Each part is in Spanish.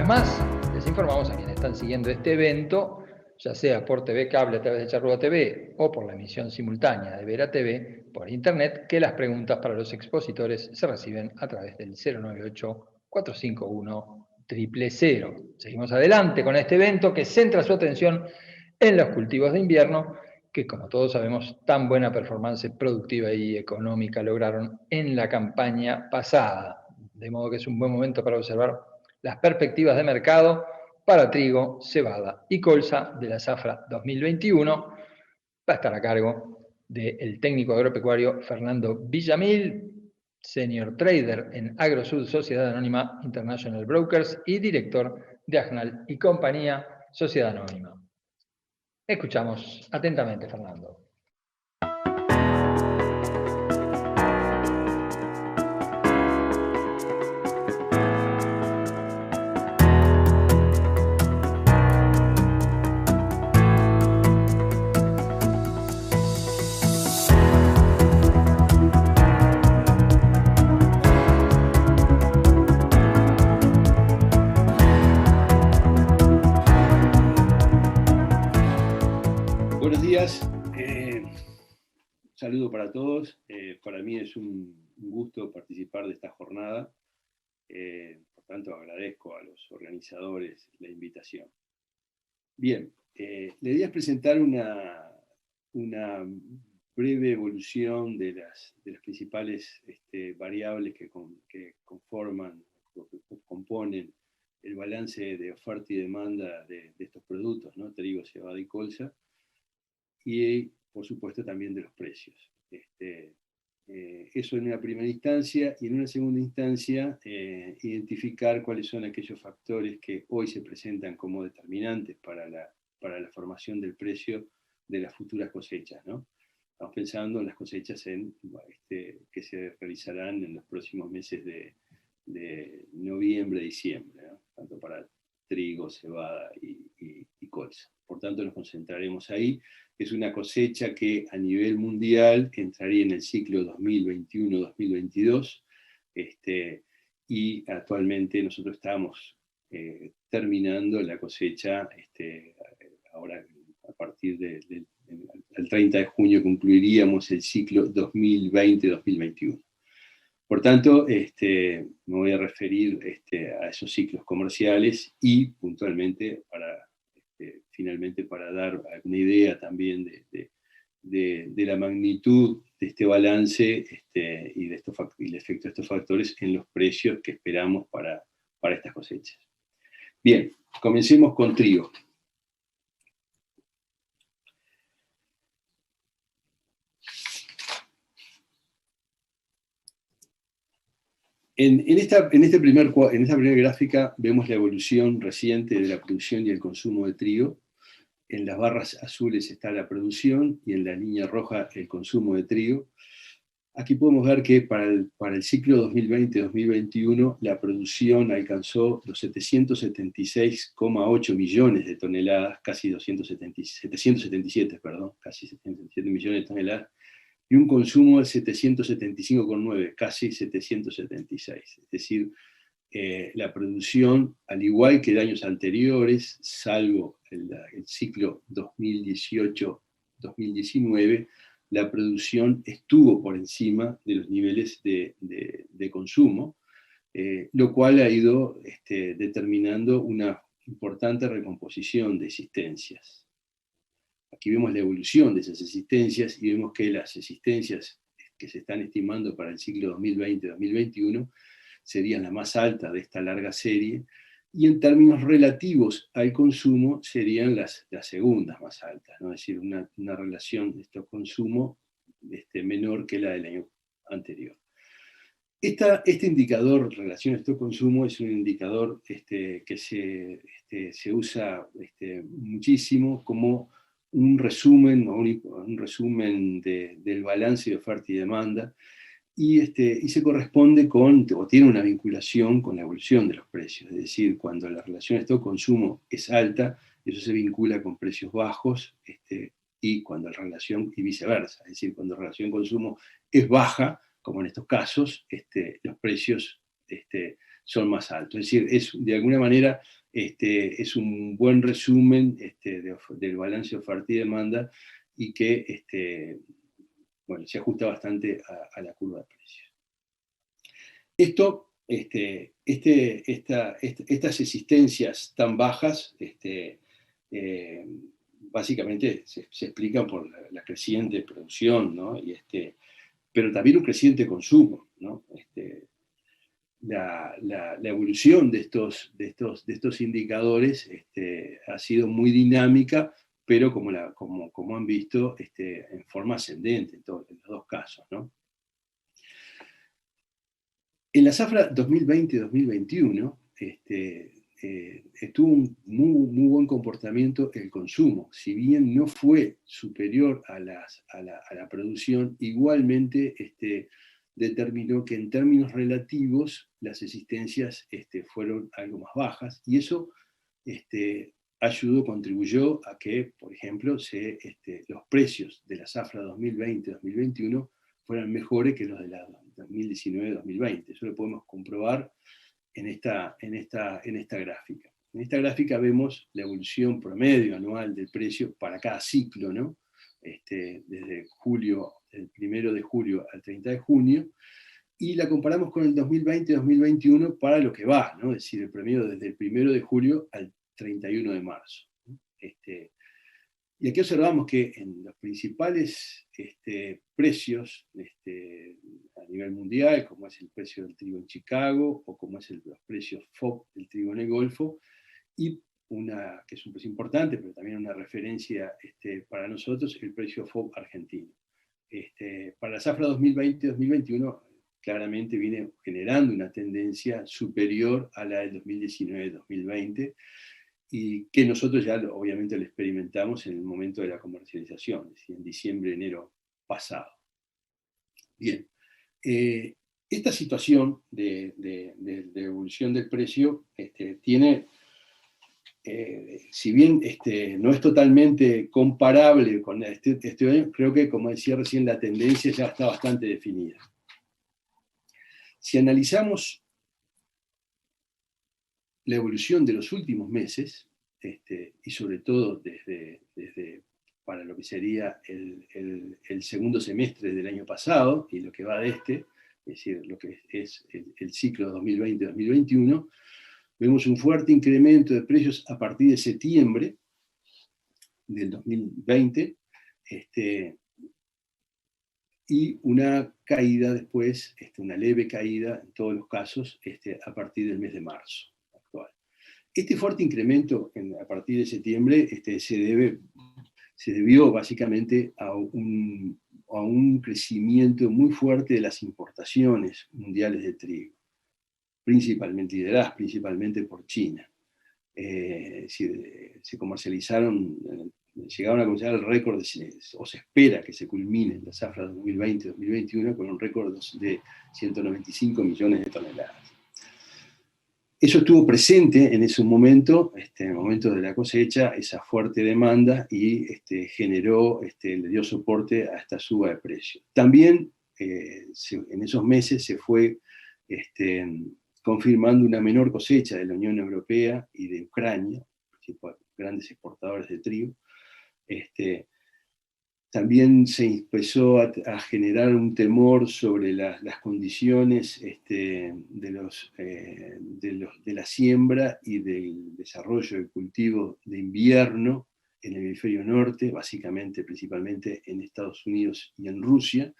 vez más, les informamos a quienes están siguiendo este evento, ya sea por TV Cable a través de Charrúa TV o por la emisión simultánea de Vera TV por internet, que las preguntas para los expositores se reciben a través del 098-451-000. Seguimos adelante con este evento que centra su atención en los cultivos de invierno, que como todos sabemos, tan buena performance productiva y económica lograron en la campaña pasada. De modo que es un buen momento para observar las perspectivas de mercado para trigo, cebada y colza de la zafra 2021. Va a estar a cargo del técnico agropecuario Fernando Villamil, senior trader en AgroSud Sociedad Anónima International Brokers y director de Agnal y Compañía Sociedad Anónima. Escuchamos atentamente, Fernando. Buenos días, saludo para todos. Para mí es un gusto participar de esta jornada. Por tanto, agradezco a los organizadores la invitación. Bien, la idea es presentar una breve evolución de las principales variables que conforman o que componen el balance de oferta y demanda de estos productos, ¿no? Trigo, cebada y colza. Y, por supuesto, también de los precios. Eso en una primera instancia, y en una segunda instancia, identificar cuáles son aquellos factores que hoy se presentan como determinantes para la formación del precio de las futuras cosechas, ¿no? Estamos pensando en las cosechas que se realizarán en los próximos meses de noviembre, diciembre, ¿no? Tanto para trigo, cebada y colza. Por tanto, nos concentraremos ahí. Es una cosecha que a nivel mundial entraría en el ciclo 2021-2022, y actualmente nosotros estamos terminando la cosecha, ahora a partir del 30 de junio concluiríamos el ciclo 2020-2021. Por tanto, me voy a referir a esos ciclos comerciales y puntualmente finalmente para dar una idea también de la magnitud de este balance y el efecto de estos factores en los precios que esperamos para estas cosechas. Bien, comencemos con trigo. En esta primera gráfica vemos la evolución reciente de la producción y el consumo de trigo. En las barras azules está la producción y en la línea roja el consumo de trigo. Aquí podemos ver que para el ciclo 2020-2021 la producción alcanzó los 776,8 millones de toneladas, casi 777 millones de toneladas, y un consumo de 775,9, casi 776. Es decir, la producción, al igual que de años anteriores, salvo el ciclo 2018-2019, la producción estuvo por encima de los niveles de consumo, lo cual ha ido determinando una importante recomposición de existencias. Aquí vemos la evolución de esas existencias y vemos que las existencias que se están estimando para el ciclo 2020-2021 serían las más altas de esta larga serie, y en términos relativos al consumo serían las segundas más altas, ¿no? Es decir, una relación de stock-consumo menor que la del año anterior. Este indicador, relación stock-consumo, es un indicador que se usa muchísimo como un resumen del balance de oferta y demanda, y se corresponde o tiene una vinculación con la evolución de los precios. Es decir, cuando la relación stock-consumo es alta, eso se vincula con precios bajos, y viceversa. Es decir, cuando la relación consumo es baja, como en estos casos, los precios son más altos. Es decir, de alguna manera es un buen resumen del balance de oferta y demanda, y que bueno, se ajusta bastante a la curva de precios. Estas existencias tan bajas básicamente se explican por la creciente producción, ¿no? Pero también un creciente consumo, ¿no? La evolución de estos indicadores ha sido muy dinámica, pero como han visto, en forma ascendente en los dos casos, ¿no? En la zafra 2020-2021 estuvo un muy buen comportamiento el consumo. Si bien no fue superior a la producción, igualmente determinó que en términos relativos las existencias fueron algo más bajas, y eso contribuyó a que, por ejemplo, los precios de la zafra 2020-2021 fueran mejores que los de la 2019-2020. Eso lo podemos comprobar en esta gráfica. En esta gráfica vemos la evolución promedio anual del precio para cada ciclo, ¿no? Desde julio, el 1 de julio al 30 de junio, y la comparamos con el 2020-2021 para lo que va, ¿no? Es decir, el promedio desde el 1 de julio al 31 de marzo. Y aquí observamos que en los principales precios a nivel mundial, como es el precio del trigo en Chicago, o como es los precios FOB del trigo en el Golfo, y que es un precio importante, pero también una referencia para nosotros, el precio FOB argentino. Para la zafra 2020-2021, claramente viene generando una tendencia superior a la del 2019-2020, y que nosotros ya obviamente lo experimentamos en el momento de la comercialización, es decir, en diciembre, enero pasado. Bien, esta situación de evolución del precio tiene, si bien no es totalmente comparable con este año, creo que, como decía recién, la tendencia ya está bastante definida. Si analizamos la evolución de los últimos meses, y sobre todo para lo que sería el segundo semestre del año pasado y lo que va de es decir, lo que es el ciclo 2020-2021, vemos un fuerte incremento de precios a partir de septiembre del 2020, y una caída después, una leve caída en todos los casos, a partir del mes de marzo actual. Este fuerte incremento a partir de septiembre se debió básicamente a un crecimiento muy fuerte de las importaciones mundiales de trigo, lideradas principalmente por China. Se comercializaron, llegaron a comercializar el récord, o se espera que se culmine en la zafra 2020-2021 con un récord de 195 millones de toneladas. Eso estuvo presente en ese momento, en el momento de la cosecha, esa fuerte demanda, y le dio soporte a esta suba de precios. También en esos meses se fue confirmando una menor cosecha de la Unión Europea y de Ucrania, grandes exportadores de trigo. También se empezó a generar un temor sobre las condiciones de la siembra y del desarrollo del cultivo de invierno en el hemisferio norte, principalmente en Estados Unidos y en Rusia,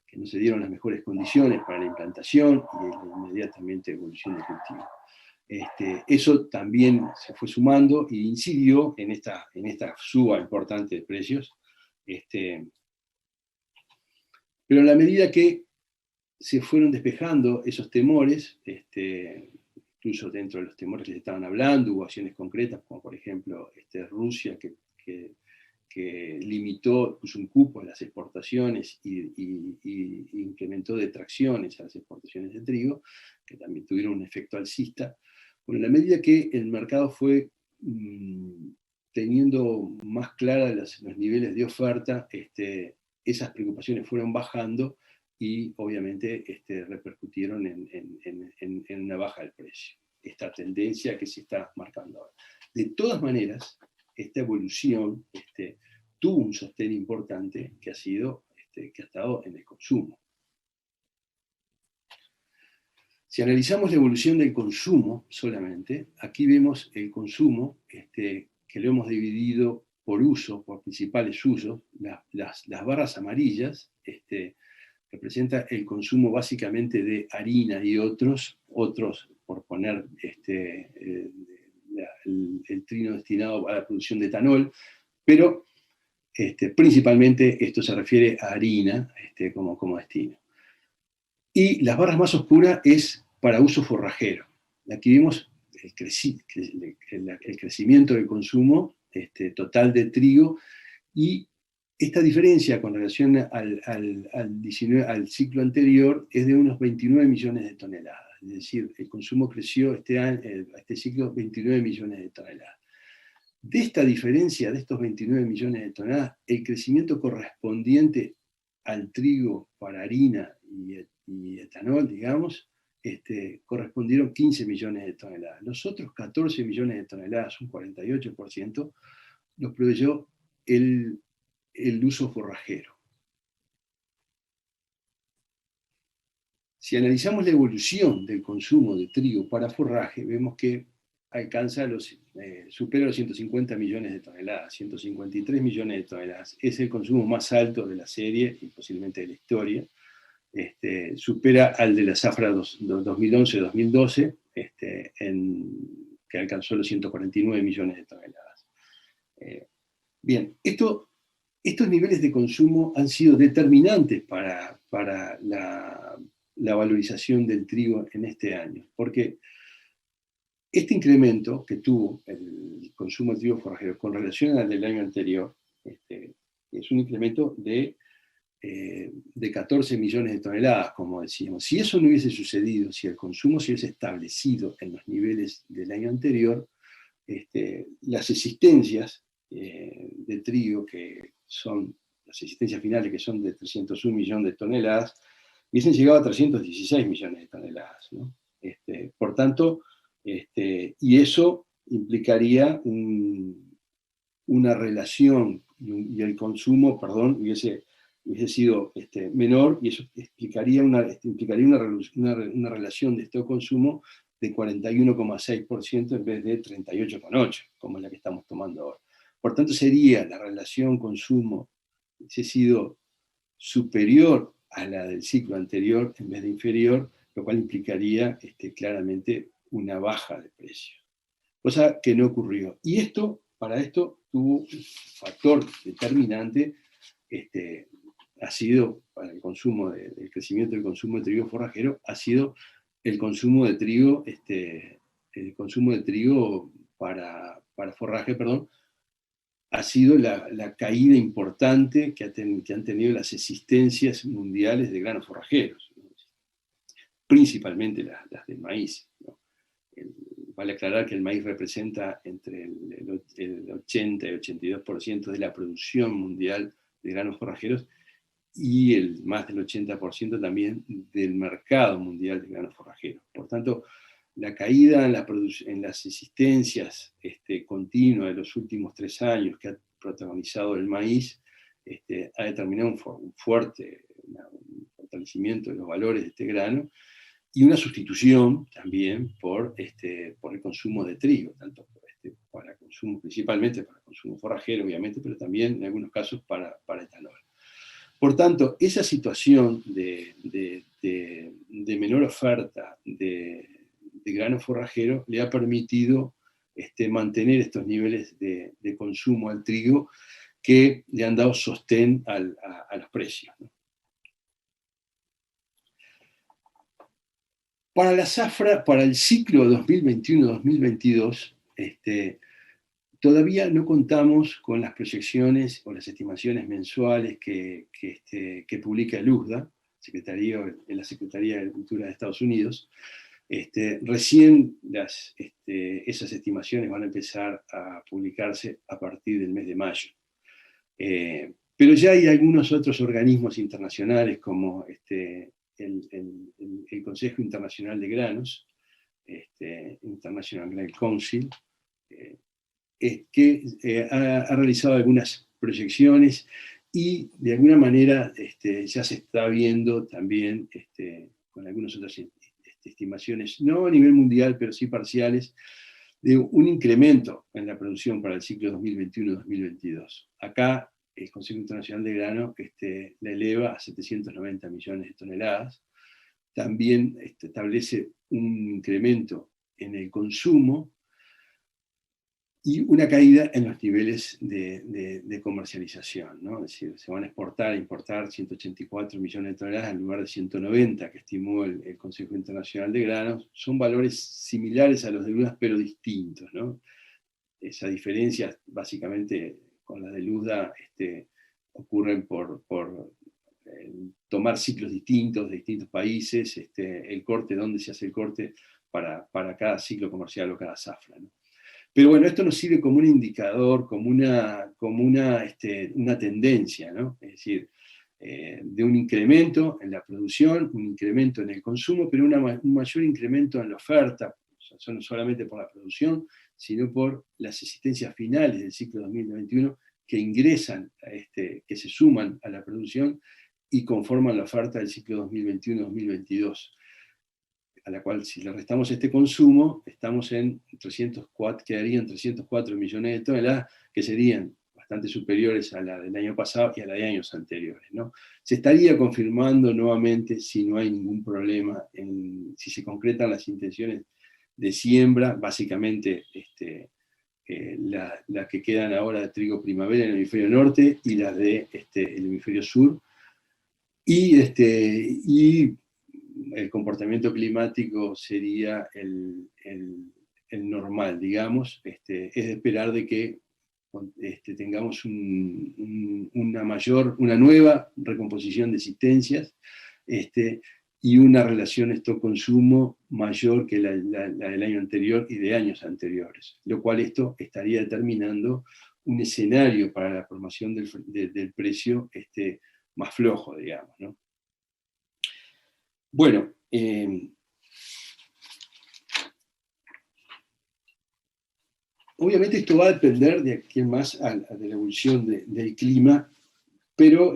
que no se dieron las mejores condiciones para la implantación y inmediatamente evolución del cultivo. Eso también se fue sumando e incidió en esta suba importante de precios. Pero en la medida que se fueron despejando esos temores, incluso dentro de los temores que se estaban hablando, hubo acciones concretas, como por ejemplo Rusia, que limitó, puso un cupo en las exportaciones y implementó detracciones a las exportaciones de trigo, que también tuvieron un efecto alcista. Bueno, en la medida que el mercado fue teniendo más claros los niveles de oferta, esas preocupaciones fueron bajando, y obviamente repercutieron en una baja del precio. Esta tendencia que se está marcando ahora. De todas maneras, esta evolución tuvo un sostén importante que ha estado en el consumo. Si analizamos la evolución del consumo solamente, aquí vemos el consumo que lo hemos dividido por uso, por principales usos. Las barras amarillas representan el consumo básicamente de harina y otros por poner el trino destinado a la producción de etanol, pero principalmente esto se refiere a harina como destino. Y las barras más oscuras es para uso forrajero. Aquí vemos el crecimiento del consumo total de trigo, y esta diferencia con relación al ciclo anterior es de unos 29 millones de toneladas. Es decir, el consumo creció este ciclo 29 millones de toneladas. De esta diferencia, de estos 29 millones de toneladas, el crecimiento correspondiente al trigo para harina y etanol, digamos, correspondieron 15 millones de toneladas. Los otros 14 millones de toneladas, un 48%, los proveyó el uso forrajero. Si analizamos la evolución del consumo de trigo para forraje, vemos que supera los 150 millones de toneladas, 153 millones de toneladas. Es el consumo más alto de la serie y posiblemente de la historia. Supera al de la zafra 2011-2012, que alcanzó los 149 millones de toneladas. Bien, estos niveles de consumo han sido determinantes para la valorización del trigo en este año, porque este incremento que tuvo el consumo de trigo forrajero con relación al del año anterior es un incremento de 14 millones de toneladas, como decíamos. Si eso no hubiese sucedido, si el consumo se hubiese establecido en los niveles del año anterior, las existencias de trigo, que son las existencias finales, que son de 301 millones de toneladas, hubiesen llegado a 316 millones de toneladas, ¿no? Por tanto, y eso implicaría una relación, y el consumo, hubiese sido menor, y eso implicaría una relación de stock-consumo de 41,6% en vez de 38,8%, como es la que estamos tomando ahora. Por tanto, sería la relación consumo, hubiese sido superior a la del ciclo anterior en vez de inferior, lo cual implicaría claramente una baja de precios, cosa que no ocurrió. Y para esto tuvo un factor determinante, ha sido para el consumo el crecimiento del consumo de trigo forrajero, ha sido el consumo de trigo, para forraje, ha sido la caída importante que han tenido las existencias mundiales de granos forrajeros, ¿no? Principalmente las del maíz, ¿no? Vale aclarar que el maíz representa entre el 80 y 82% de la producción mundial de granos forrajeros, y más del 80% también del mercado mundial de granos forrajeros. Por tanto, la caída en las existencias continua de los últimos 3 años que ha protagonizado el maíz ha determinado un fortalecimiento de los valores de este grano, y una sustitución también por el consumo de trigo, tanto para consumo, principalmente para consumo forrajero, obviamente, pero también en algunos casos para etanol. Por tanto, esa situación de menor oferta de grano forrajero le ha permitido mantener estos niveles de consumo al trigo, que le han dado sostén a los precios, ¿no? Para la zafra, para el ciclo 2021-2022, todavía no contamos con las proyecciones o las estimaciones mensuales que publica el USDA, la Secretaría de Agricultura de Estados Unidos. Recién esas estimaciones van a empezar a publicarse a partir del mes de mayo. Pero ya hay algunos otros organismos internacionales como el Consejo Internacional de Granos, International Grain Council, que ha realizado algunas proyecciones y de alguna manera ya se está viendo también con algunas otras estimaciones, no a nivel mundial, pero sí parciales, de un incremento en la producción para el ciclo 2021-2022. Acá el Consejo Internacional de Grano la eleva a 790 millones de toneladas. También establece un incremento en el consumo y una caída en los niveles de comercialización, ¿no? Es decir, se van a importar 184 millones de toneladas en lugar de 190 que estimó el Consejo Internacional de Granos. Son valores similares a los de UDA, pero distintos, ¿no? Esa diferencia, básicamente, con las de UDA, ocurren por tomar ciclos distintos de distintos países, el corte, dónde se hace el corte para cada ciclo comercial o cada zafra, ¿no? Pero bueno, esto nos sirve como un indicador, como una tendencia, ¿no? Es decir, de un incremento en la producción, un incremento en el consumo, pero un mayor incremento en la oferta, o sea, no solamente por la producción, sino por las existencias finales del ciclo 2021 que ingresan, que se suman a la producción y conforman la oferta del ciclo 2021-2022. A la cual, si le restamos este consumo, estamos en 304, quedarían 304 millones de toneladas, que serían bastante superiores a la del año pasado y a la de años anteriores, ¿no? Se estaría confirmando nuevamente, si no hay ningún problema, si se concretan las intenciones de siembra, básicamente las que quedan ahora de trigo primavera en el hemisferio norte y las del hemisferio sur, y el comportamiento climático sería el normal, digamos. Es de esperar de que tengamos una nueva recomposición de existencias y una relación stock-consumo mayor que la del año anterior y de años anteriores, lo cual esto estaría determinando un escenario para la formación del precio más flojo, digamos, ¿no? Bueno, obviamente esto va a depender de aquí más de la evolución del clima, pero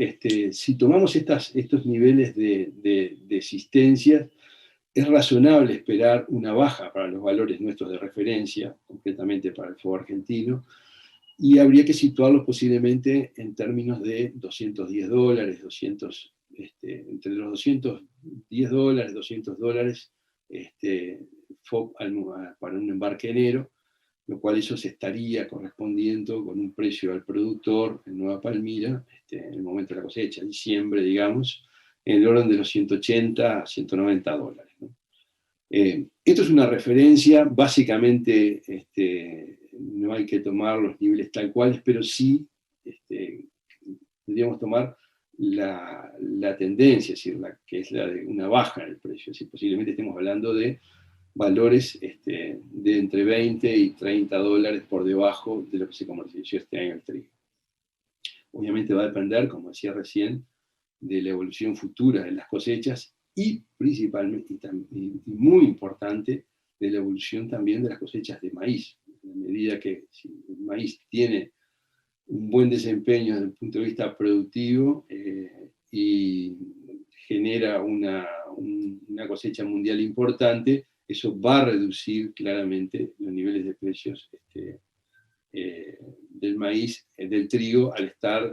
si tomamos estos niveles de existencia, es razonable esperar una baja para los valores nuestros de referencia, concretamente para el FOB argentino, y habría que situarlos posiblemente en términos de $210, entre los $210, $200 FOB para un embarque enero, lo cual eso se estaría correspondiendo con un precio al productor en Nueva Palmira, en el momento de la cosecha, diciembre, digamos, en el orden de los 180 a $190, ¿no? Esto es una referencia, básicamente no hay que tomar los niveles tal cuales, pero sí tendríamos que tomar la tendencia, es decir, que es la de una baja en el precio. Es decir, posiblemente estemos hablando de valores de entre 20 y 30 dólares por debajo de lo que se comercializó este año el trigo. Obviamente va a depender, como decía recién, de la evolución futura de las cosechas y principalmente, y muy importante, de la evolución también de las cosechas de maíz. A medida que si el maíz tiene un buen desempeño desde el punto de vista productivo y genera una cosecha mundial importante, eso va a reducir claramente los niveles de precios del maíz, del trigo, al estar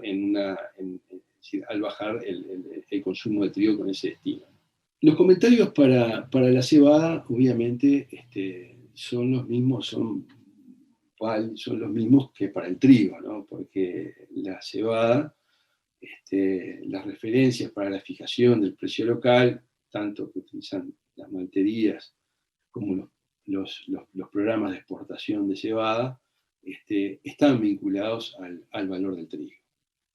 al bajar el consumo de trigo con ese destino. Los comentarios para la cebada, obviamente, son los mismos que para el trigo, ¿no? Porque la cebada, las referencias para la fijación del precio local, tanto que utilizan las malterías como los programas de exportación de cebada, están vinculados al valor del trigo.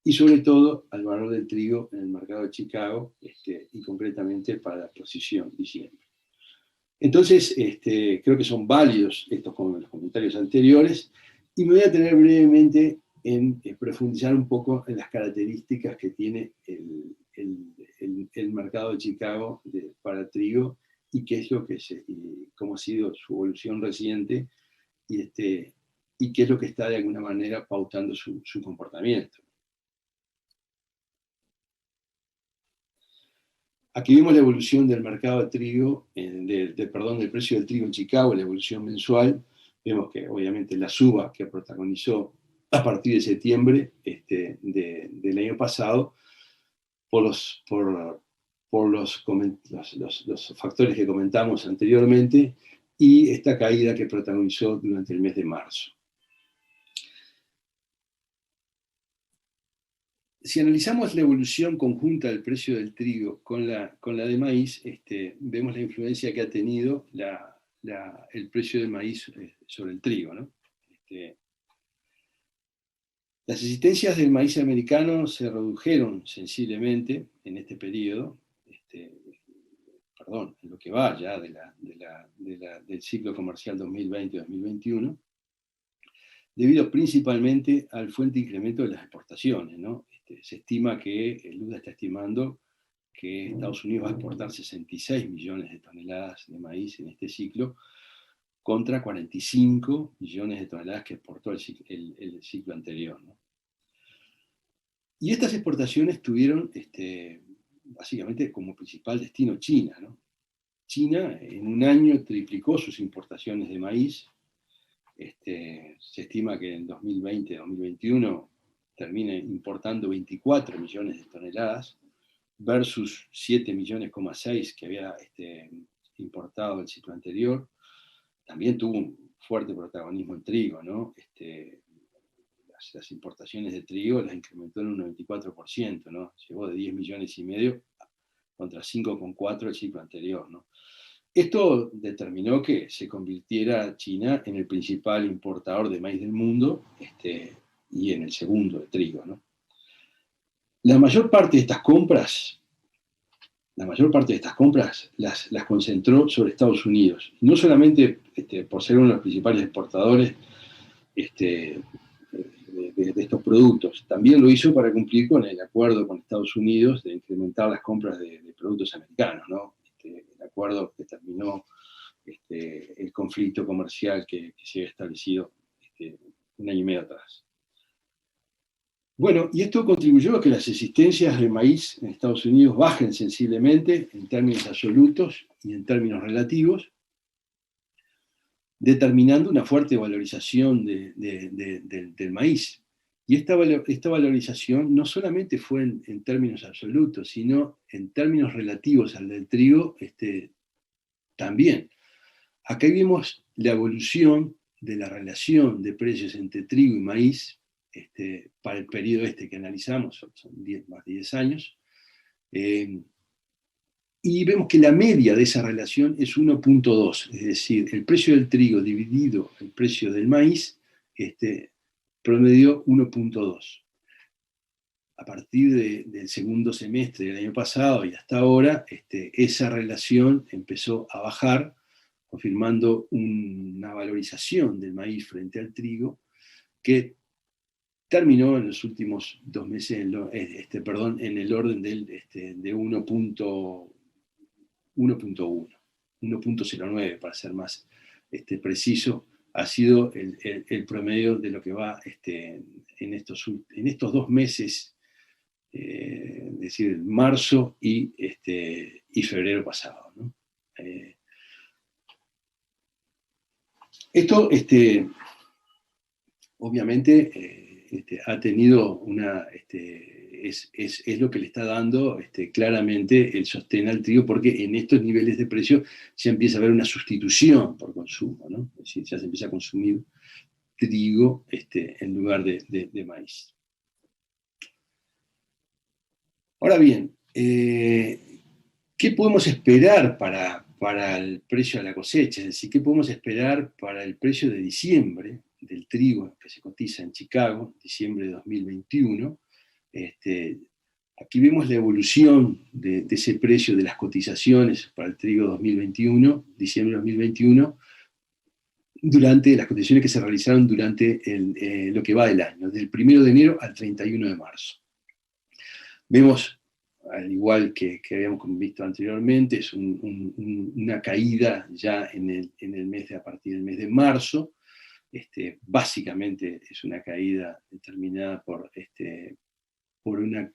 Y sobre todo al valor del trigo en el mercado de Chicago, y concretamente para la posición diciembre. Entonces, creo que son válidos estos los comentarios anteriores, y me voy a detener brevemente en profundizar un poco en las características que tiene el mercado de Chicago para trigo y qué es lo que cómo ha sido su evolución reciente y qué es lo que está de alguna manera pautando su comportamiento. Aquí vemos la evolución del mercado de trigo, del precio del trigo en Chicago, la evolución mensual. Vemos que obviamente la suba que protagonizó a partir de septiembre del año pasado por los factores que comentamos anteriormente y esta caída que protagonizó durante el mes de marzo. Si analizamos la evolución conjunta del precio del trigo con la de maíz, vemos la influencia que ha tenido el precio del maíz sobre el trigo, ¿no? Las existencias del maíz americano se redujeron sensiblemente en este periodo, en lo que va ya del ciclo comercial 2020-2021, debido principalmente al fuerte incremento de las exportaciones, ¿no? Se estima que, el USDA está estimando que Estados Unidos va a exportar 66 millones de toneladas de maíz en este ciclo, contra 45 millones de toneladas que exportó el ciclo anterior, ¿no? Y estas exportaciones tuvieron básicamente como principal destino China, ¿no? China en un año triplicó sus importaciones de maíz. Se estima que en 2020-2021 termine importando 24 millones de toneladas versus 7,6 millones que había importado el ciclo anterior. También tuvo un fuerte protagonismo en trigo, ¿no? Las importaciones de trigo las incrementó en un 94%, ¿no? Llegó de 10,5 millones contra 5,4 el ciclo anterior, ¿no? Esto determinó que se convirtiera China en el principal importador de maíz del mundo y en el segundo de trigo, ¿no? La mayor parte de estas compras las concentró sobre Estados Unidos. No solamente por ser uno de los principales exportadores de estos productos, también lo hizo para cumplir con el acuerdo con Estados Unidos de incrementar las compras de productos americanos, ¿no? El acuerdo que terminó el conflicto comercial que se había establecido un año y medio atrás. Bueno, y esto contribuyó a que las existencias de maíz en Estados Unidos bajen sensiblemente en términos absolutos y en términos relativos, determinando una fuerte valorización del maíz. Y esta valorización no solamente fue en términos absolutos, sino en términos relativos al del trigo también. Acá vimos la evolución de la relación de precios entre trigo y maíz para el periodo que analizamos, son más de 10 años, y vemos que la media de esa relación es 1,2, es decir, el precio del trigo dividido el precio del maíz promedió 1,2. A partir del segundo semestre del año pasado y hasta ahora, esa relación empezó a bajar, confirmando una valorización del maíz frente al trigo, que terminó en los últimos 2 meses en el orden de 1,09, para ser más preciso, ha sido el promedio de lo que va en estos 2 meses, es decir, marzo y febrero pasado, ¿no? Esto, obviamente, ha tenido es lo que le está dando claramente el sostén al trigo, porque en estos niveles de precio ya empieza a haber una sustitución por consumo, ¿no? Es decir, ya se empieza a consumir trigo en lugar de maíz. Ahora bien, ¿qué podemos esperar para el precio de la cosecha? Es decir, ¿qué podemos esperar para el precio de diciembre del trigo que se cotiza en Chicago, diciembre de 2021? Aquí vemos la evolución de ese precio de las cotizaciones para el trigo 2021, diciembre de 2021, durante las cotizaciones que se realizaron durante lo que va del año, del 1 de enero al 31 de marzo. Vemos, al igual que habíamos visto anteriormente, es una caída ya a partir del mes de marzo. Básicamente es una caída determinada por una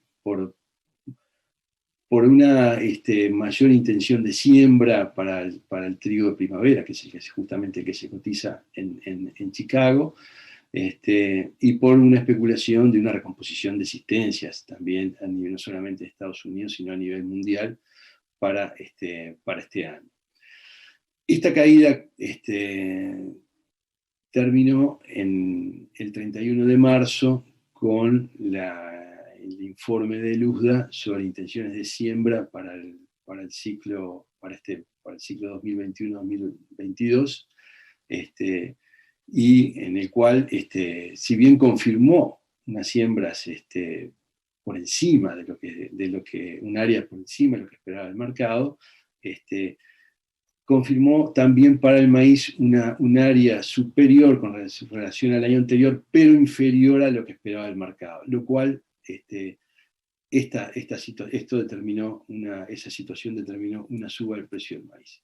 mayor intención de siembra para el trigo de primavera, que es justamente el que se cotiza en Chicago, y por una especulación de una recomposición de existencias también a nivel no solamente de Estados Unidos, sino a nivel mundial para este año. Esta caída terminó en el 31 de marzo con el informe de Luzda sobre intenciones de siembra para el ciclo 2021-2022, y en el cual, si bien confirmó unas siembras por encima de lo que un área por encima de lo que esperaba el mercado, confirmó también para el maíz un área superior con relación al año anterior, pero inferior a lo que esperaba el mercado, lo cual esa situación determinó una suba del precio del maíz.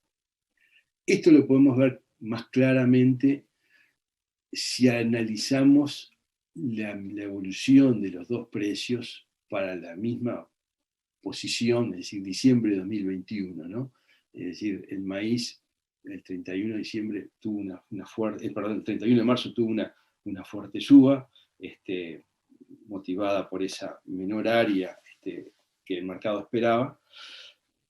Esto lo podemos ver más claramente si analizamos la evolución de los dos precios para la misma posición, es decir, diciembre de 2021, ¿no? Es decir, el maíz el 31 de diciembre tuvo el 31 de marzo tuvo una fuerte suba, motivada por esa menor área que el mercado esperaba.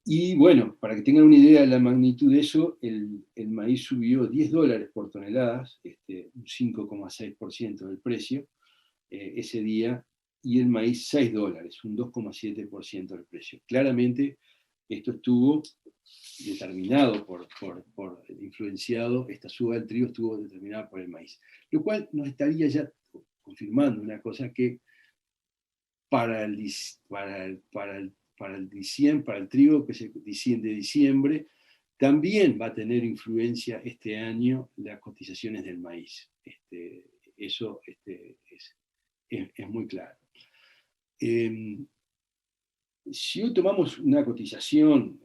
Y bueno, para que tengan una idea de la magnitud de eso, el maíz subió $10 por tonelada, un 5,6% del precio ese día, y el maíz $6, un 2,7% del precio. Claramente esto estuvo determinado influenciado, esta suba del trigo estuvo determinada por el maíz. Lo cual nos estaría ya confirmando una cosa, que para el trigo que se de diciembre, también va a tener influencia este año las cotizaciones del maíz. Eso es muy claro. Si hoy tomamos una cotización,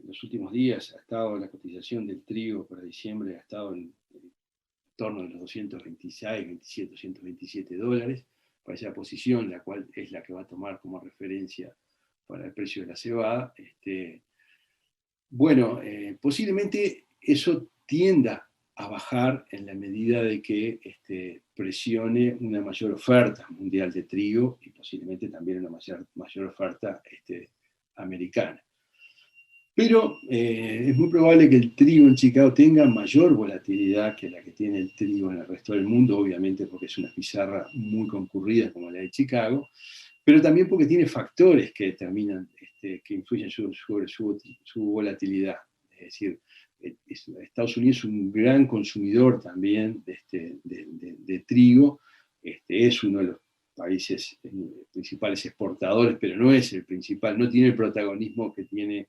los últimos días ha estado la cotización del trigo para diciembre, ha estado en torno a los 226, 27, 227 dólares, para esa posición, la cual es la que va a tomar como referencia para el precio de la cebada. Posiblemente eso tienda a bajar en la medida de que presione una mayor oferta mundial de trigo y posiblemente también una mayor oferta americana. Pero es muy probable que el trigo en Chicago tenga mayor volatilidad que la que tiene el trigo en el resto del mundo, obviamente porque es una pizarra muy concurrida como la de Chicago, pero también porque tiene factores que determinan, que influyen sobre su volatilidad. Es decir, Estados Unidos es un gran consumidor también de trigo, es uno de los países principales exportadores, pero no es el principal, no tiene el protagonismo que tiene,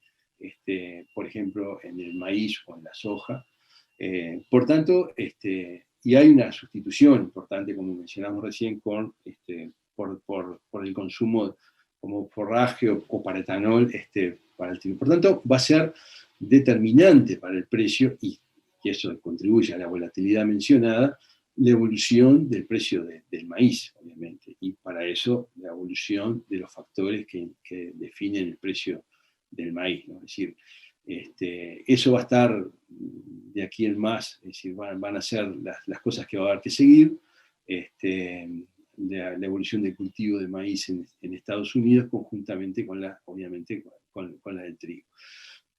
por ejemplo, en el maíz o en la soja. Por tanto, y hay una sustitución importante, como mencionamos recién, por el consumo como forraje o para etanol para el trigo. Por tanto, va a ser determinante para el precio, y eso contribuye a la volatilidad mencionada, la evolución del precio del maíz, obviamente, y para eso la evolución de los factores que definen el precio del maíz, ¿no? Es decir, eso va a estar de aquí en más, es decir, van a ser las cosas que va a haber que seguir, la evolución del cultivo de maíz en Estados Unidos, conjuntamente obviamente con la del trigo.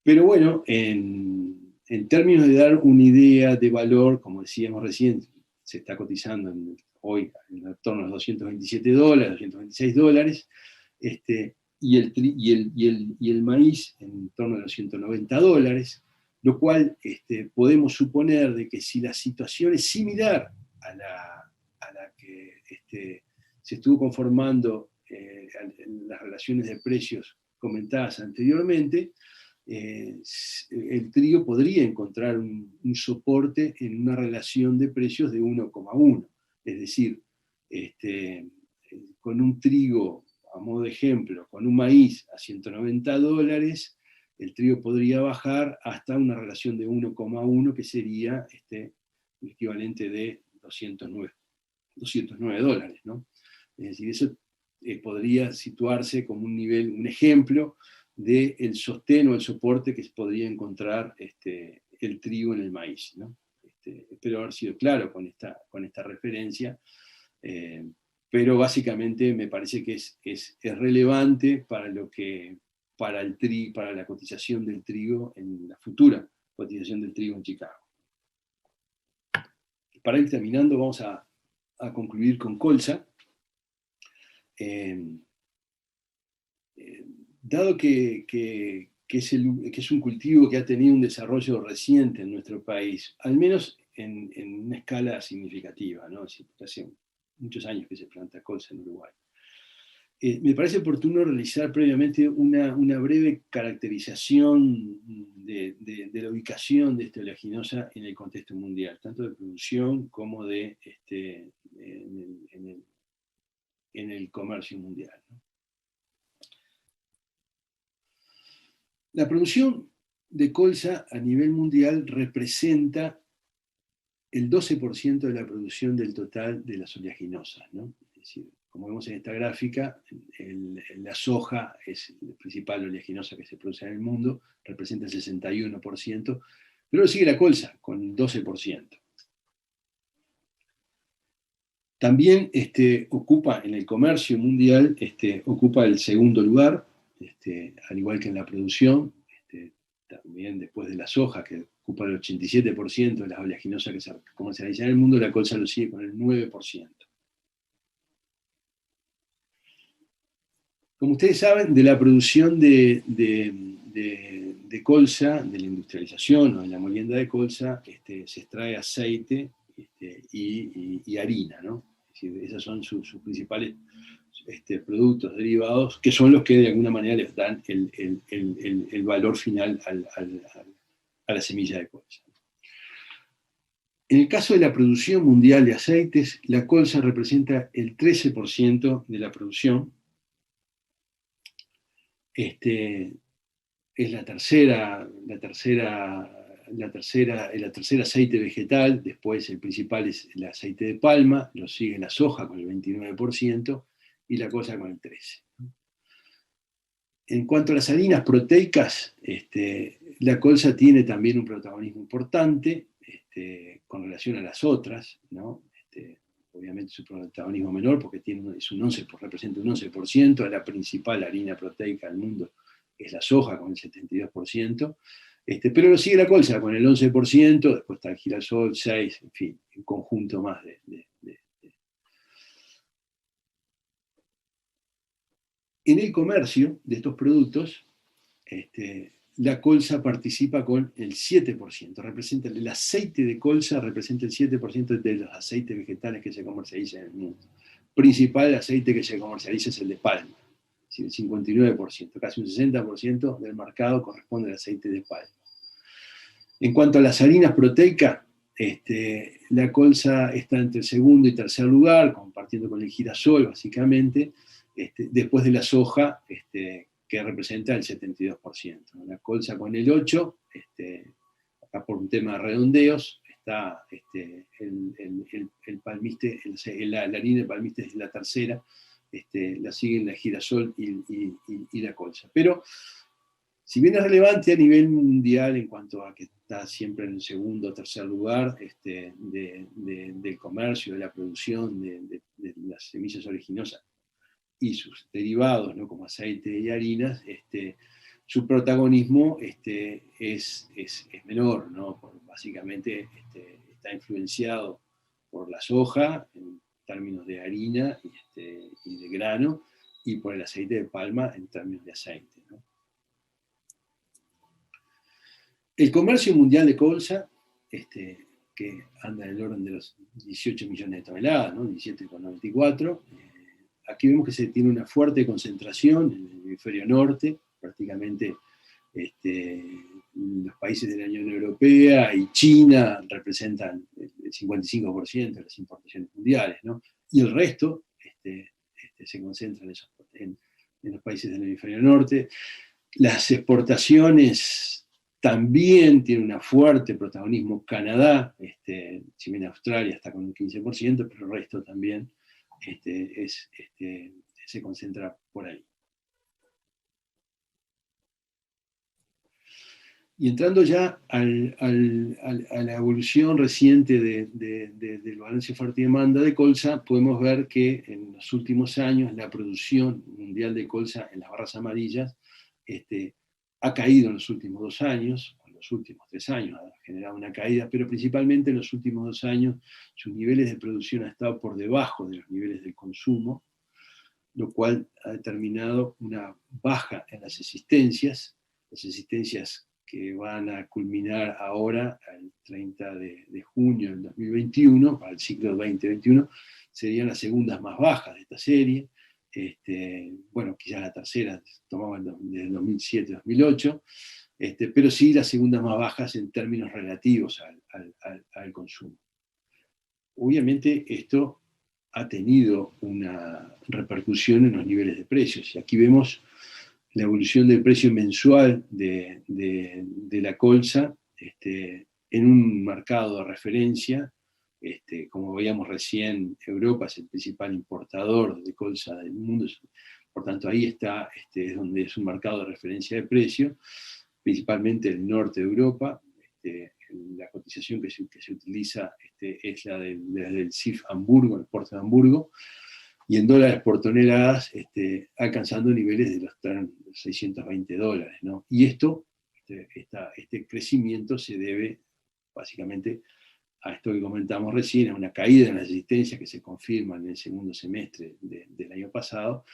Pero bueno, en términos de dar una idea de valor, como decíamos recién, se está cotizando hoy en torno a los 227 dólares, 226 dólares, y el maíz en torno a los 190 dólares, lo cual podemos suponer de que si la situación es similar a la que se estuvo conformando en las relaciones de precios comentadas anteriormente, el trigo podría encontrar un soporte en una relación de precios de 1,1. Es decir, con un trigo, a modo de ejemplo, con un maíz a $190, el trigo podría bajar hasta una relación de 1,1, que sería el equivalente de $209, ¿no? Es decir, eso podría situarse como un nivel, un ejemplo del sostén o el soporte que podría encontrar el trigo en el maíz, ¿no? Espero haber sido claro con esta referencia, pero básicamente me parece que es relevante para la cotización del trigo, en la futura cotización del trigo en Chicago. Para ir terminando, vamos a concluir con colza. Dado que es un cultivo que ha tenido un desarrollo reciente en nuestro país, al menos en una escala significativa, ¿no? Hace muchos años que se planta colza en Uruguay. Me parece oportuno realizar previamente una breve caracterización de la ubicación de esta oleaginosa en el contexto mundial, tanto de producción como en el comercio mundial, ¿no? La producción de colza a nivel mundial representa el 12% de la producción del total de las oleaginosas, ¿no? Es decir, como vemos en esta gráfica, la soja es la principal oleaginosa que se produce en el mundo, representa el 61%, pero lo sigue la colza con el 12%. También ocupa en el comercio mundial, ocupa el segundo lugar, al igual que en la producción, también después de la soja, que ocupa el 87% de las oleaginosas que se comercializan en el mundo, la colza lo sigue con el 9%. Como ustedes saben, de la producción de colza, de la industrialización o de la molienda de colza, se extrae aceite y harina, ¿no? Es decir, esos son sus principales productos derivados, que son los que de alguna manera les dan el valor final a la semilla de colza. En el caso de la producción mundial de aceites, la colza representa el 13% de la producción. Es el tercer aceite vegetal. Después el principal es el aceite de palma, lo sigue la soja con el 29% y la colza con el 13%. En cuanto a las harinas proteicas, la colza tiene también un protagonismo importante con relación a las otras, ¿no? Obviamente su protagonismo menor porque representa un 11%, la principal harina proteica del mundo es la soja con el 72%, pero lo sigue la colza con el 11%, después está el girasol, 6%, en fin, un conjunto más En el comercio de estos productos, la colza participa con el 7%, el aceite de colza representa el 7% de los aceites vegetales que se comercializan en el mundo. El principal aceite que se comercializa es el de palma, el 59%, casi un 60% del mercado corresponde al aceite de palma. En cuanto a las harinas proteicas, la colza está entre el segundo y tercer lugar, compartiendo con el girasol básicamente, después de la soja, que representa el 72%. La colza con el 8%, acá por un tema de redondeos, está el palmiste, la harina de palmiste es la tercera, la siguen la girasol y la colza. Pero, si bien es relevante a nivel mundial en cuanto a que está siempre en el segundo o tercer lugar del comercio, de la producción de las semillas oleaginosas y sus derivados, ¿no? Como aceite y harinas, su protagonismo es menor, ¿no? Básicamente está influenciado por la soja en términos de harina y de grano, y por el aceite de palma en términos de aceite, ¿no? El comercio mundial de colza, que anda en el orden de los 18 millones de toneladas, ¿no? 17,94, aquí vemos que se tiene una fuerte concentración en el hemisferio norte, prácticamente Los países de la Unión Europea y China representan el 55% de las importaciones mundiales, ¿no? Y el resto se concentra en los países del hemisferio norte. Las exportaciones también tienen un fuerte protagonismo Canadá, si bien Australia está con un 15%, pero el resto también se concentra por ahí. Y entrando ya a la evolución reciente del balance oferta y demanda de colza, podemos ver que en los últimos años la producción mundial de colza en las barras amarillas ha caído en los últimos 2 años, en los últimos 3 años ha generado una caída, pero principalmente en los últimos 2 años sus niveles de producción han estado por debajo de los niveles del consumo, lo cual ha determinado una baja en las existencias que van a culminar ahora, el 30 de junio del 2021, para el ciclo 2021, serían las segundas más bajas de esta serie. Bueno, quizás la tercera tomaban desde 2007-2008, pero sí las segundas más bajas en términos relativos al consumo. Obviamente esto ha tenido una repercusión en los niveles de precios, y aquí vemos la evolución del precio mensual de la colza en un mercado de referencia. Como veíamos recién, Europa es el principal importador de colza del mundo, por tanto ahí está, es donde es un mercado de referencia de precio, principalmente el norte de Europa. La cotización que se utiliza es la del CIF Hamburgo, el puerto de Hamburgo, y en dólares por toneladas, alcanzando niveles de los $620, ¿no? Y este crecimiento se debe básicamente a esto que comentamos recién, a una caída en las existencias que se confirma en el segundo semestre del año pasado,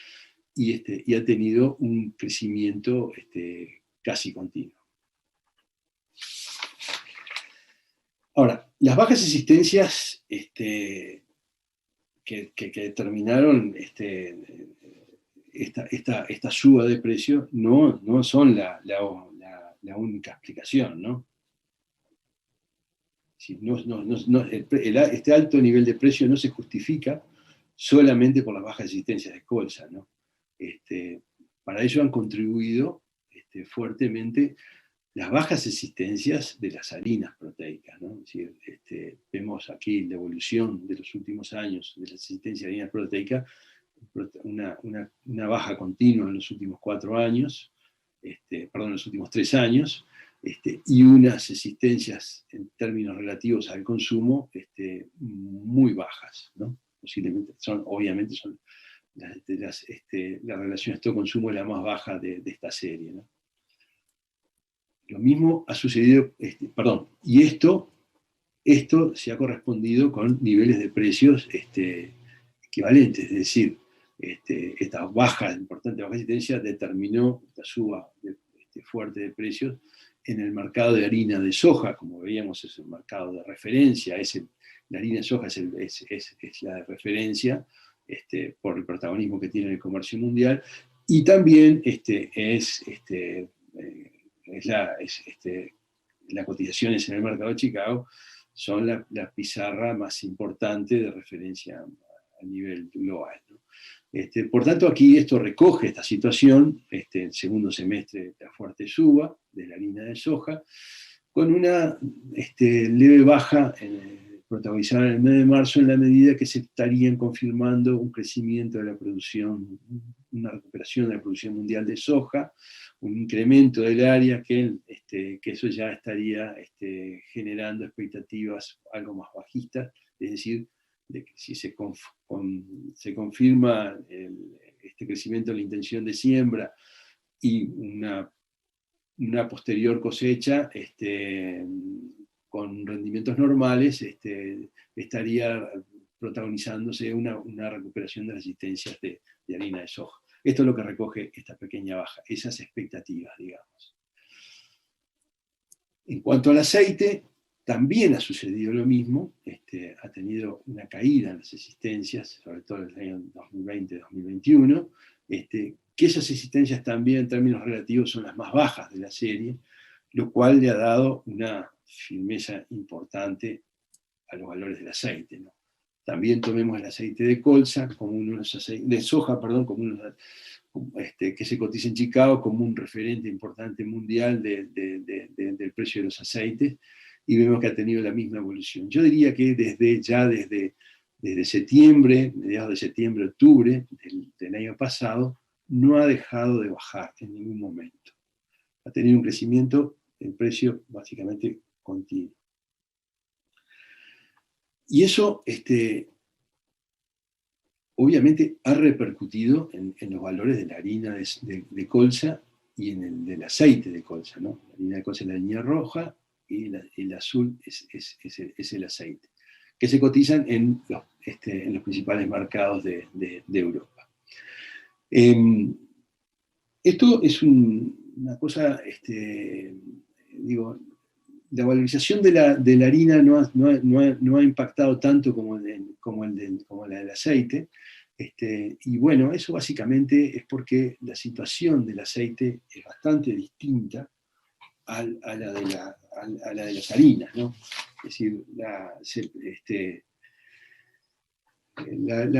y ha tenido un crecimiento casi continuo. Ahora, las bajas existencias que determinaron esta suba de precio no son la única explicación, ¿no? Este alto nivel de precio no se justifica solamente por las bajas existencias de colza, ¿no? Para ello han contribuido fuertemente las bajas existencias de las harinas proteicas, ¿no? Es decir, vemos aquí la evolución de los últimos años de la existencia de harinas proteicas, una baja continua en los últimos 4 años, en los últimos 3 años, y unas existencias en términos relativos al consumo muy bajas, ¿no? Posiblemente obviamente son la relación stock-consumo es la más baja de esta serie, ¿no? Lo mismo ha sucedido, y esto se ha correspondido con niveles de precios equivalentes, es decir, esta importante baja existencia determinó esta suba fuerte de precios en el mercado de harina de soja. Como veíamos, es el mercado de referencia, la harina de soja es la de referencia por el protagonismo que tiene en el comercio mundial, y también las cotizaciones en el mercado de Chicago son la pizarra más importante de referencia a nivel global, ¿no? Por tanto, aquí esto recoge esta situación, el segundo semestre de la fuerte suba de la harina de soja, con una leve baja protagonizada en el mes de marzo, en la medida que se estarían confirmando un crecimiento de la producción, una recuperación de la producción mundial de soja, un incremento del área que eso ya estaría generando expectativas algo más bajistas, es decir, de que si se confirma este crecimiento de la intención de siembra y una posterior cosecha con rendimientos normales, estaría protagonizándose una recuperación de las existencias de harina de soja. Esto es lo que recoge esta pequeña baja, esas expectativas, digamos. En cuanto al aceite, también ha sucedido lo mismo, ha tenido una caída en las existencias, sobre todo en el año 2020-2021, que esas existencias también en términos relativos son las más bajas de la serie, lo cual le ha dado una firmeza importante a los valores del aceite, ¿no? También tomemos el aceite de colza, como de soja, perdón, como que se cotiza en Chicago como un referente importante mundial del precio de los aceites, y vemos que ha tenido la misma evolución. Yo diría que desde septiembre, mediados de septiembre, octubre del año pasado, no ha dejado de bajar en ningún momento. Ha tenido un crecimiento en precio básicamente continuo. Y eso, obviamente, ha repercutido en los valores de la harina de colza y en el del aceite de colza, ¿no? La harina de colza es la línea roja y el azul es el aceite, que se cotizan en los principales mercados de Europa. Esto es una cosa, digo, la valorización de la harina no ha impactado tanto como la del aceite, y bueno, eso básicamente es porque la situación del aceite es bastante distinta a la de las harinas, ¿no? Es decir, la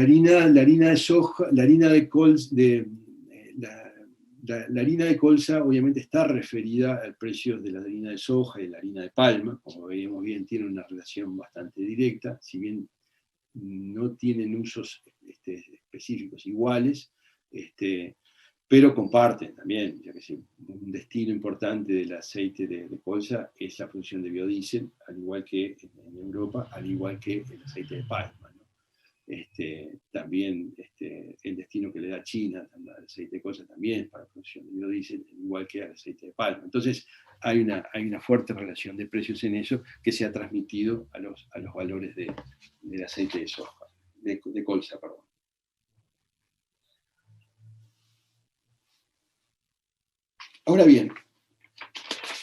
harina de soja, la harina de colza, la harina de colza obviamente está referida al precio de la harina de soja y de la harina de palma, como veíamos bien, tiene una relación bastante directa, si bien no tienen usos específicos iguales, pero comparten también, ya que sí, un destino importante del aceite de colza es la producción de biodiesel, al igual que en Europa, al igual que el aceite de palma, ¿no? También el destino que le da China al aceite de colza también para la producción de biodiesel, igual que al aceite de palma. Entonces hay una fuerte relación de precios en eso que se ha transmitido a los valores del aceite de soja, de colza, perdón. Ahora bien,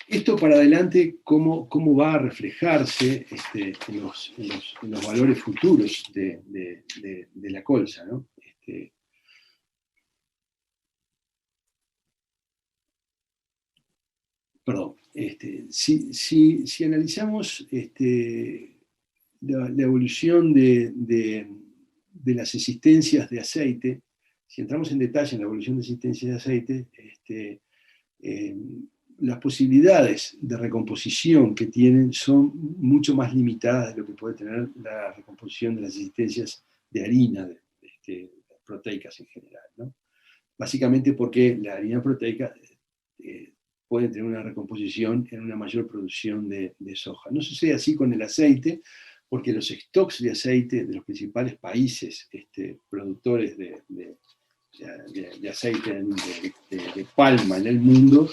esto para adelante, ¿cómo va a reflejarse en los valores futuros de la colza, ¿no? Perdón, si analizamos la evolución de las existencias de aceite, si entramos en detalle en la evolución de existencias de aceite, las posibilidades de recomposición que tienen son mucho más limitadas de lo que puede tener la recomposición de las existencias de harina, proteicas en general, ¿no? Básicamente porque la harina proteica puede tener una recomposición en una mayor producción de soja. No sucede así con el aceite, porque los stocks de aceite de los principales países productores de aceite de palma en el mundo,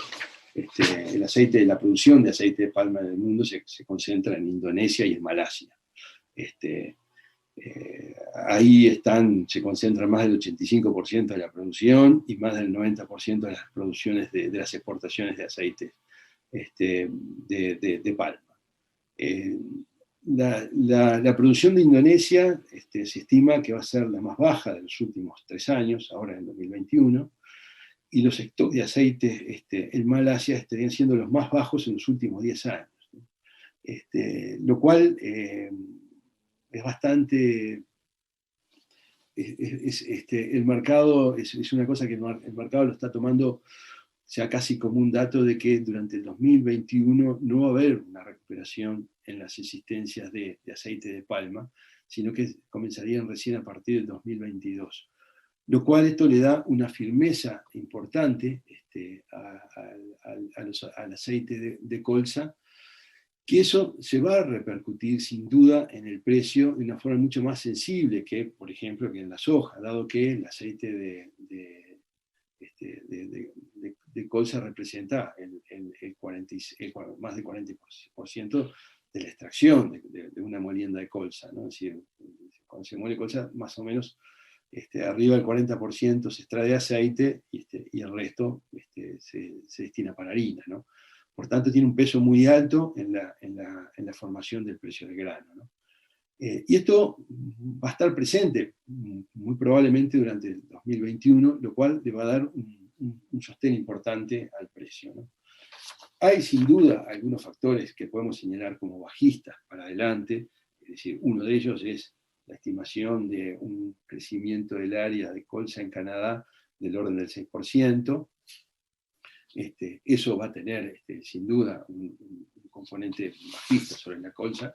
la producción de aceite de palma en el mundo se concentra en Indonesia y en Malasia. Ahí se concentra más del 85% de la producción y más del 90% de las producciones de las exportaciones de aceite de palma. La producción de Indonesia se estima que va a ser la más baja de los últimos 3 años, ahora en 2021, y los stocks de aceite en Malasia estarían siendo los más bajos en los últimos 10 años. Lo cual es bastante... el mercado es una cosa que el mercado lo está tomando ya casi como un dato de que durante el 2021 no va a haber una recuperación en las existencias de aceite de palma, sino que comenzarían recién a partir del 2022. Lo cual esto le da una firmeza importante al aceite de colza, que eso se va a repercutir sin duda en el precio de una forma mucho más sensible que, por ejemplo, que en la soja, dado que el aceite de colza representa más del 40% de la extracción de una molienda de colza, ¿no? Es decir, cuando se muele colza, más o menos arriba del 40% se extrae aceite y el resto se destina para harina, ¿no? Por tanto, tiene un peso muy alto en la formación del precio del grano, ¿no? Y esto va a estar presente muy probablemente durante el 2021, lo cual le va a dar un sostén importante al precio, ¿no? Hay sin duda algunos factores que podemos señalar como bajistas para adelante, es decir, uno de ellos es la estimación de un crecimiento del área de colza en Canadá del orden del 6%. Eso va a tener sin duda un componente bajista sobre la colza,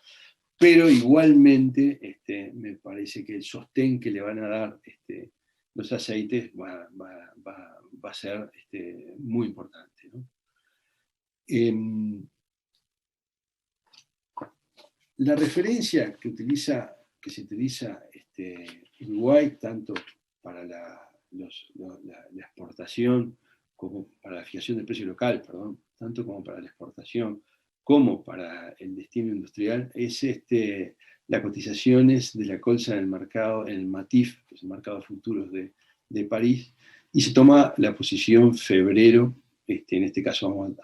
pero igualmente me parece que el sostén que le van a dar los aceites va a ser muy importante, ¿no? La referencia que se utiliza Uruguay, tanto para la exportación, como para la fijación del precio local, perdón, tanto como para la exportación, como para el destino industrial, es las cotizaciones de la colza en el mercado, en el MATIF, que es el mercado de futuros de París, y se toma la posición febrero, en este caso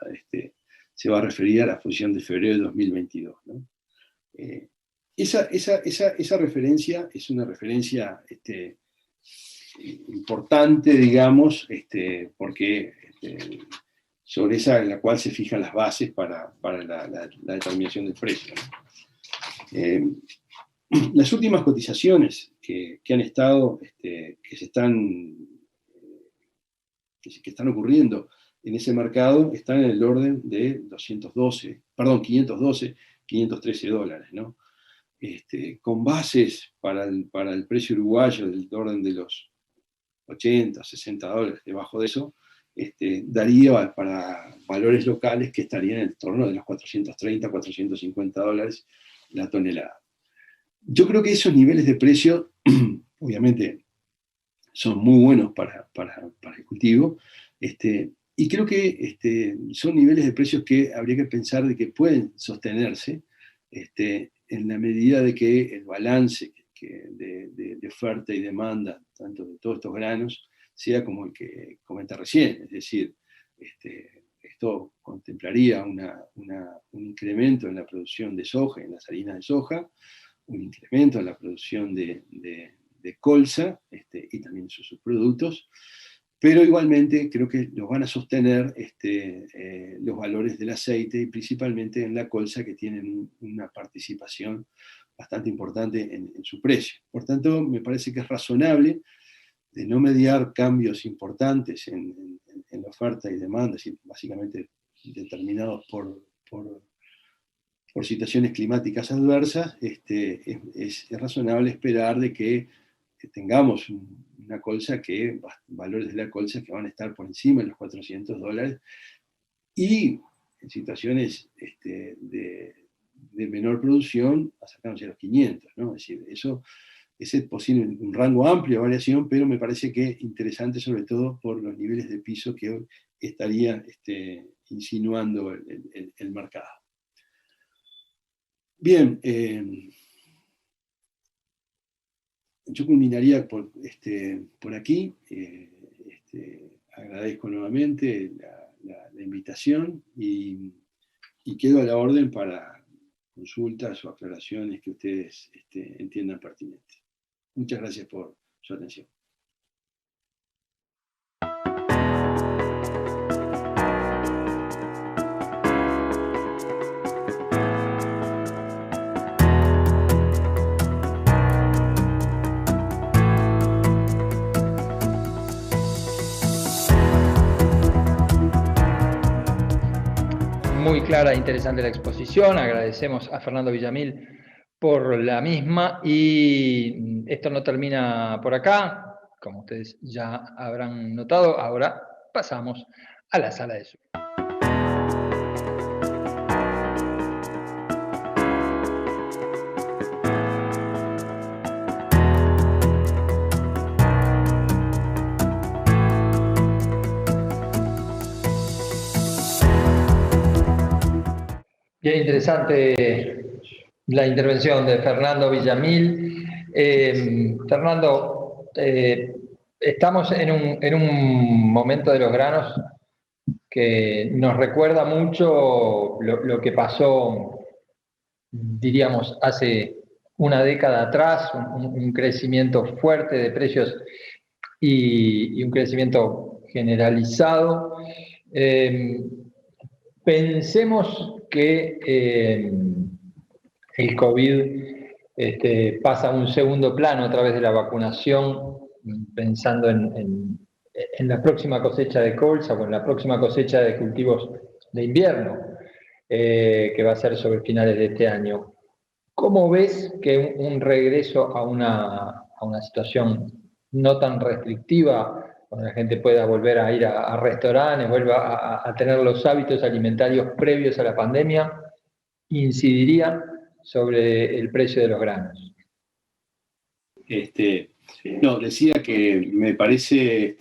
se va a referir a la posición de febrero de 2022, ¿no? Esa referencia es una referencia importante, digamos, porque sobre esa en la cual se fijan las bases para la determinación del precio, ¿no? Las últimas cotizaciones que han estado, que están ocurriendo en ese mercado están en el orden de 512, 513 dólares, ¿no? Con bases para el precio uruguayo del orden de los 80, 60 dólares, debajo de eso, daría para valores locales que estarían en el torno de los 430, 450 dólares la tonelada. Yo creo que esos niveles de precio, obviamente, son muy buenos para el cultivo, y creo que son niveles de precios que habría que pensar de que pueden sostenerse en la medida de que el balance de oferta y demanda, tanto de todos estos granos, sea como el que comenté recién, es decir, esto contemplaría un incremento en la producción de soja, en las harinas de soja, un incremento en la producción de colza y también sus subproductos, pero igualmente creo que los van a sostener los valores del aceite y principalmente en la colza, que tienen una participación bastante importante en su precio. Por tanto, me parece que es razonable de no mediar cambios importantes en la oferta y demanda, básicamente determinados por situaciones climáticas adversas. Es razonable esperar de que tengamos una colza valores de la colza que van a estar por encima de los 400 dólares, y en situaciones de menor producción acercándose a los 500, ¿no? Es decir, eso es posible un rango amplio de variación, pero me parece que interesante sobre todo por los niveles de piso que hoy estaría insinuando el mercado. Bien, yo culminaría por aquí. Agradezco nuevamente la invitación y quedo a la orden para consultas o aclaraciones que ustedes entiendan pertinentes. Muchas gracias por su atención. Muy clara e interesante la exposición. Agradecemos a Fernando Villamil por la misma, y esto no termina por acá. Como ustedes ya habrán notado, ahora pasamos a la sala de Zoom. Bien interesante la intervención de Fernando Villamil. Fernando, estamos en un momento de los granos que nos recuerda mucho lo que pasó, diríamos, hace una década atrás, un crecimiento fuerte de precios y un crecimiento generalizado. Pensemos que el COVID pasa a un segundo plano a través de la vacunación, pensando en la próxima cosecha de colza o en la próxima cosecha de cultivos de invierno, que va a ser sobre finales de este año. ¿Cómo ves que un regreso a una situación no tan restrictiva, donde la gente pueda volver a ir a restaurantes, vuelva a tener los hábitos alimentarios previos a la pandemia, incidiría sobre el precio de los granos? No, decía que me parece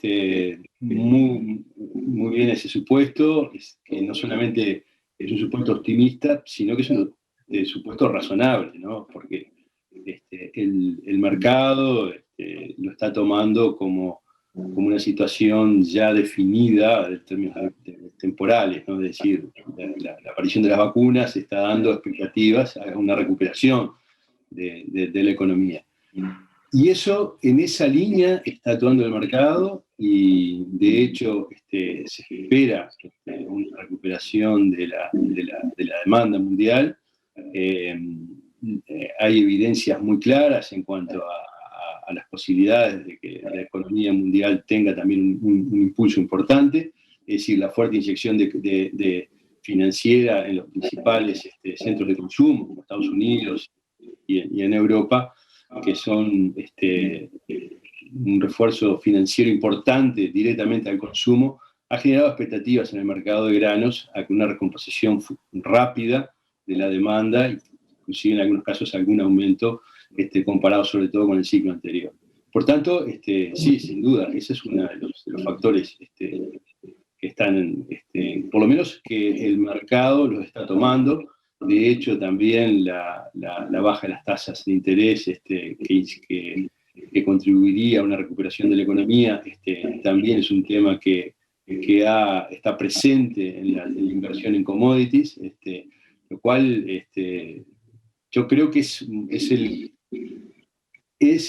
muy, muy bien ese supuesto, que no solamente es un supuesto optimista, sino que es un supuesto razonable, ¿no? Porque el mercado lo está tomando como una situación ya definida en términos temporales, ¿no? Es decir, la aparición de las vacunas está dando expectativas a una recuperación de la economía. Y eso, en esa línea, está actuando el mercado y, de hecho, se espera una recuperación de la demanda mundial. Hay evidencias muy claras en cuanto a las posibilidades de que la economía mundial tenga también un impulso importante, es decir, la fuerte inyección de financiera en los principales centros de consumo, como Estados Unidos y en Europa, que son un refuerzo financiero importante directamente al consumo, ha generado expectativas en el mercado de granos a una recomposición rápida de la demanda, inclusive en algunos casos algún aumento comparado sobre todo con el ciclo anterior. Por tanto, sí, sin duda, ese es uno de los factores que están, por lo menos que el mercado los está tomando. De hecho, también la baja de las tasas de interés que contribuiría a una recuperación de la economía también es un tema que está presente en la inversión en commodities, lo cual yo creo que es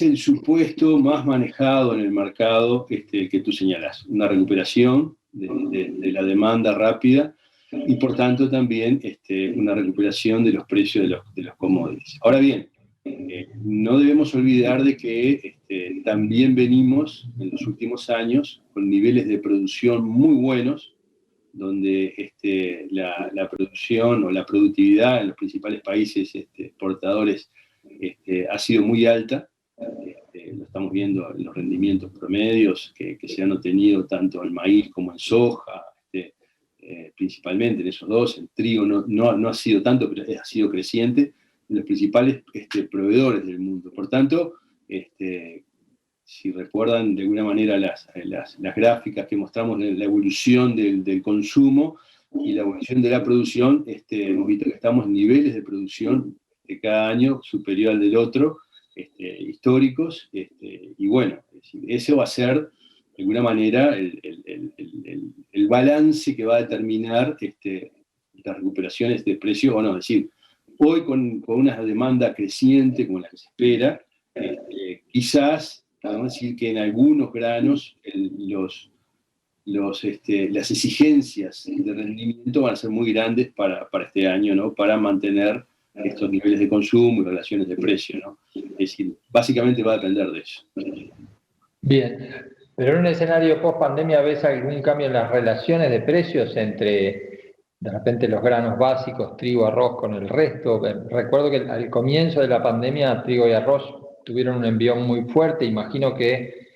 el supuesto más manejado en el mercado que tú señalas, una recuperación de la demanda rápida y por tanto también una recuperación de los precios de los commodities. Ahora bien, no debemos olvidar de que también venimos en los últimos años con niveles de producción muy buenos, donde la producción o la productividad en los principales países exportadores ha sido muy alta. Lo estamos viendo en los rendimientos promedios que se han obtenido tanto en maíz como en soja, principalmente en esos dos. El trigo no ha sido tanto, pero ha sido creciente en los principales proveedores del mundo. Por tanto, si recuerdan de alguna manera las gráficas que mostramos de la evolución del consumo y la evolución de la producción, hemos visto que estamos en niveles de producción de cada año superior al del otro, históricos, y bueno, eso va a ser de alguna manera el balance que va a determinar las recuperaciones de precio o no. Es decir, hoy con una demanda creciente como la que se espera, quizás podemos decir que en algunos granos las exigencias de rendimiento van a ser muy grandes para este año, ¿no? Para mantener estos niveles de consumo y relaciones de precio, ¿no? Es decir, básicamente va a depender de eso. Bien, pero en un escenario post-pandemia, ¿ves algún cambio en las relaciones de precios entre, de repente, los granos básicos, trigo, arroz, con el resto? Recuerdo que al comienzo de la pandemia, trigo y arroz tuvieron un envión muy fuerte. Imagino que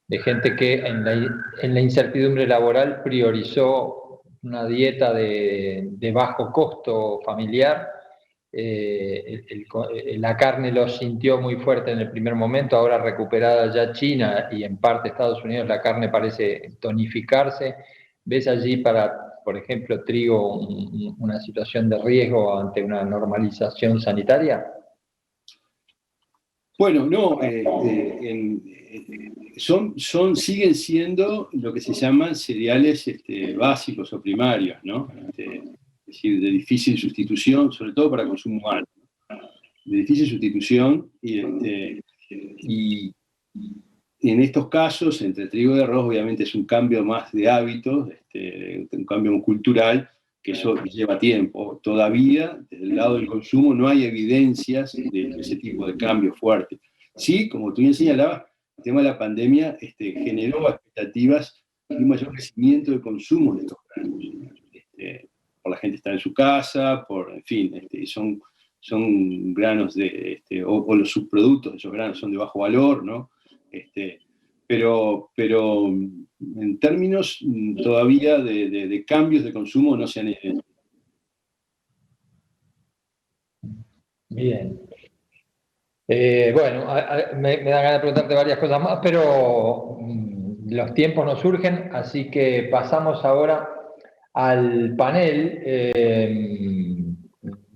de gente que en la incertidumbre laboral priorizó una dieta de bajo costo familiar. La carne lo sintió muy fuerte en el primer momento, ahora recuperada ya China y en parte Estados Unidos, la carne parece tonificarse. ¿Ves allí por ejemplo, trigo, una situación de riesgo ante una normalización sanitaria? Bueno, no, siguen siendo lo que se llaman cereales básicos o primarios, ¿no? Es decir, de difícil sustitución, sobre todo para consumo humano. difícil sustitución, y en estos casos, entre trigo y arroz, obviamente es un cambio más de hábitos, un cambio cultural, que eso lleva tiempo. Todavía, desde el lado del consumo, no hay evidencias de ese tipo de cambio fuerte. Sí, como tú bien señalabas, el tema de la pandemia generó expectativas de un mayor crecimiento de consumo de estos granos. Por la gente estar en su casa, en fin, son granos o los subproductos de esos granos son de bajo valor, ¿no? Pero en términos todavía de cambios de consumo no se han hecho. Bien. Bueno, me da ganas de preguntarte varias cosas más, pero los tiempos nos surgen, así que pasamos ahora al panel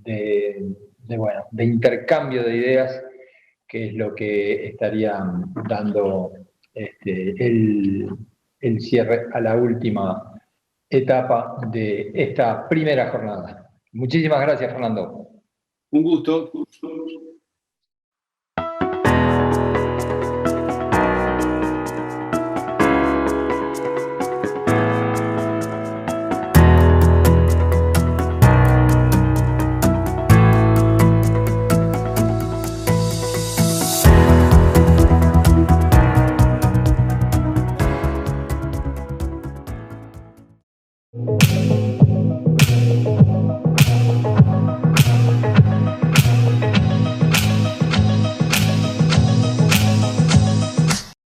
de intercambio de ideas, que es lo que estaría dando el cierre a la última etapa de esta primera jornada. Muchísimas gracias, Fernando. Un gusto.